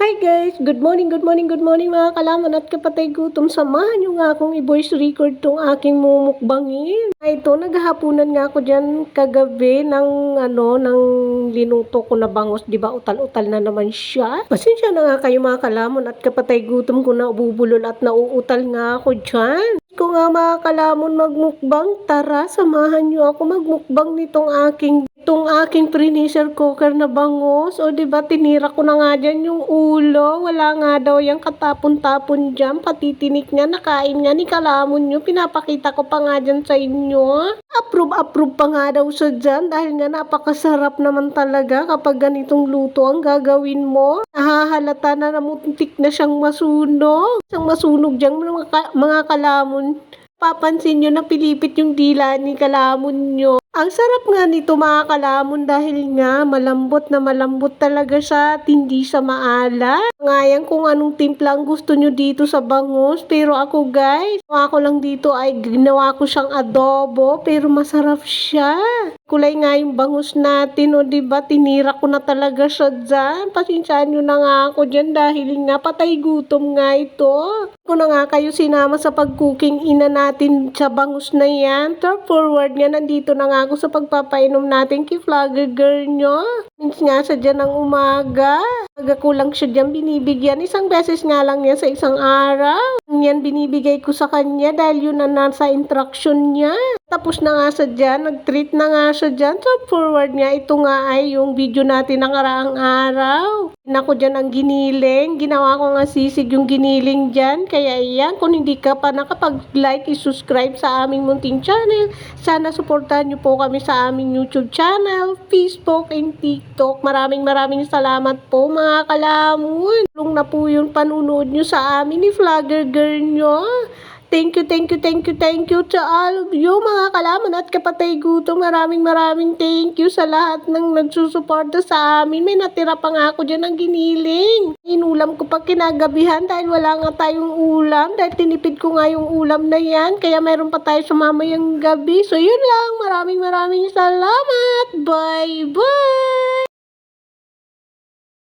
Hi guys! Good morning, good morning, good morning mga kalaman at kapatay gutom. Samahan nyo nga akong i-voice record tong aking mumukbangin. Ito, naghahapunan nga ako dyan kagabi ng linuto ko na bangus. Diba, utal-utal na naman siya. Pasensya na nga kayo mga kalamon at kapatay gutom ko na ububulol at nauutal nga ako dyan. Ko nga mga kalamon magmukbang, tara samahan nyo ako magmukbang nitong aking pressure cooker na bangus. O diba tinira ko na nga dyan yung ulo, wala nga daw yung katapon-tapon dyan, pati tinik nga nakain nga ni kalamon nyo, pinapakita ko pa nga dyan sa inyo. Approve pa nga daw siya dyan dahil nga napakasarap naman talaga kapag ganitong luto ang gagawin mo. Nahahalata na namuntik na siyang masunog. Siyang masunog dyan mga kalamon. Papansin nyo na pilipit yung dila ni kalamon nyo. Ang sarap nga nito mga kalamon dahil nga malambot na malambot talaga siya at hindi siya maalat. Ngayon kung anong timpla ang gusto nyo dito sa bangus. Pero ako guys, ginawa ko lang dito ay ginawa ko siyang adobo pero masarap siya. Kulay nga yung bangus natin o diba tinira ko na talaga siya dyan. Pasensyahan nyo na nga ako dyan dahil nga patay gutom nga ito. Ko na nga kayo sinama sa pag-cooking ina natin sa bangus na yan. Top forward nga nandito na nga ako sa pagpapainom natin kay vlogger girl nyo. Minsan nga siya dyan ng umaga. Aga ko lang siya dyan binibigyan. Isang beses nga lang yan sa isang araw. Yan binibigay ko sa kanya dahil yun na nasa instruction niya. Tapos na nga siya dyan. Nag-treat na nga siya dyan. Top forward nga. Ito nga ay yung video natin ng karaang araw. Ako dyan ang giniling. Ginawa ko nga sisig yung giniling dyan. Kaya yan, kung hindi ka pa nakapag-like, i-subscribe sa aming munting channel. Sana supportahan nyo po kami sa aming YouTube channel, Facebook, and TikTok. Maraming salamat po mga kalamon. Tulong na po yung panunood nyo sa amin ni vlogger girl nyo. Thank you to all of you mga kalaman at kapatay gutom. Maraming thank you sa lahat ng nagsusuporta sa amin. May natira pa nga ako dyan ng giniling. Inulam ko pa kinagabihan dahil wala nga tayong ulam. Dahil tinipid ko nga yung ulam na yan. Kaya mayroon pa tayo sa mamayang gabi. So yun lang. Maraming salamat. Bye.